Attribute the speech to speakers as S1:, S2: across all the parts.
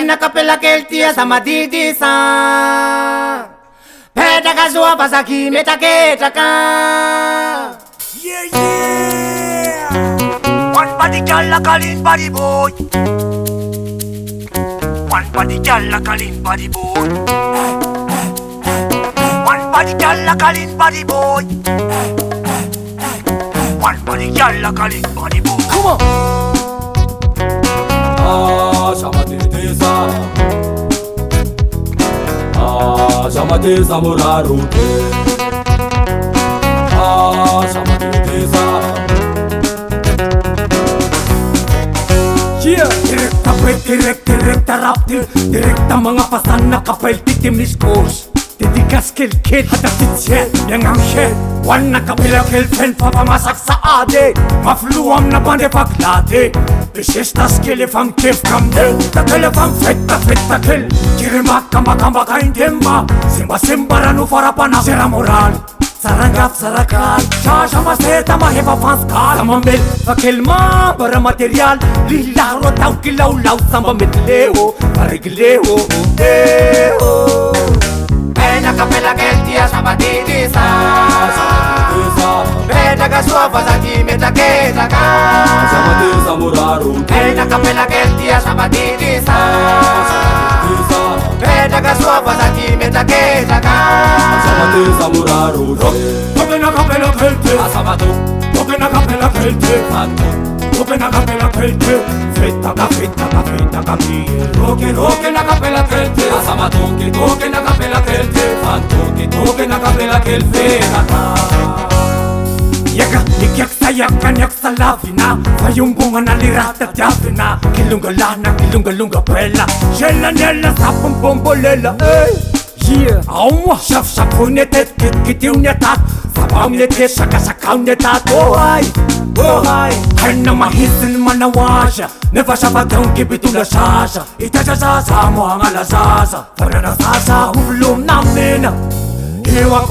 S1: Pena kapela keltia samadidi sa. Peda kazua pasaki metaketa ka.
S2: Yeah. One body girl like a lean body boy. One body girl like a lean body boy. One body girl like a lean body boy. One body girl like a lean body boy.
S1: Come on.
S3: Shamateza Shamateza murarute Shamateza
S2: Direkta raptir Direkta mga pasan na kapal titim ni skos Titigas kilkil hada titsye Yang ang shit Wan na kapila kilfen papamasak sa ade Mafluam na bande paklate Bishishta skili fam kif kamde Takele fam fitta kill Kirima kamba kain timba Simba ranu farapana Sira moral Sarangap sarakal Shasha maseta mahiba fanskal Samambil fakilma bara material Lilaro tau kilaw Samba mitleho Parigleho Eho
S1: Pena kapela keltia samadidi sa. Peda kazua pasaki metaketa ka.
S3: Shamateza murarute
S1: Pena kapela keltia samadidi sa. Peda kazua pasaki metaketa ka.
S3: Shamateza murarute
S2: Tokena kapela kelte
S3: Asamatu
S2: Tokena kapela kelte
S3: Fantu
S2: Tokena kapela kelte Fitta ka mi Tokena kapela kelte
S3: Asamatunki
S2: Tokena kapela kelte
S3: Fantuki
S2: Tokena kapela kelte Yaka, yaksa lavina Fayumbunga na lirata javina Kilunga pela Shella nella sapun bombolela Yeah, aumwa Shaf unetet kit unetat Sabaw unetet shaka unetat Oh hai Hanna mahisin manawasha Never shabatong kibitula shasha Itajasasa mo ang alasasa Para na sasa hulum namina Iwa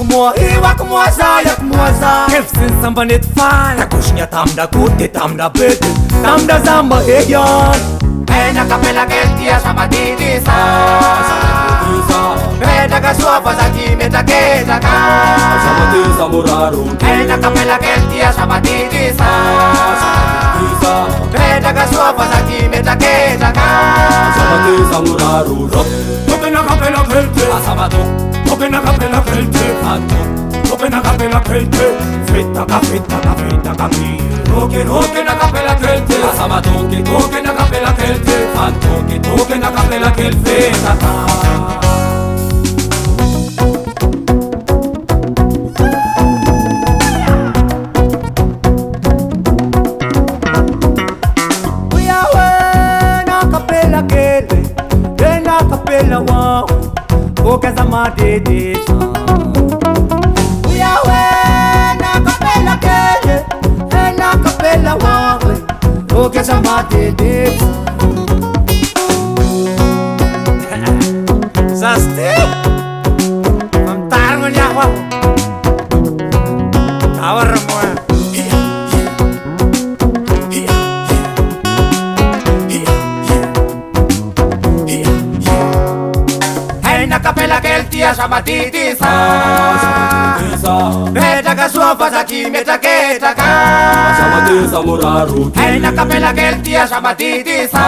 S2: kumwa zayak mwaza Kefsin sambanit fine Takushnya tamda kuti tamda bete Tamda zamba eyan
S1: Pena kapela keltia samadidi sa. Peda kazua pasaki metaketa ka.
S3: Shamateza murarute
S1: Pena kapela keltia samadidi sa. Peda kazua pasaki metaketa ka.
S3: Shamateza murarute
S2: Tokena kapela kelte
S3: Asamatu
S2: Tokena kapela kelte
S3: Fantu
S2: Tokena kapela kelte Fitta ka mi Tokena kapela kelte
S3: Asamatunki
S2: Tokena kapela kelte
S3: Fantuki
S2: Tokena kapela kelte Kapela wow, boca zamadede sa. Uyawe na kapela kele, na kapela wow, boca zamadede sa. Zaste, mantar mo niya wow. Tawar mo. Kapela keltia samadidi sa. Peda kazua pasaki metaketa ka.
S3: Shamateza murarute
S1: Pena kapela keltia samadidi sa.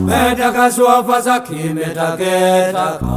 S3: Peda kazua pasaki metaketa ka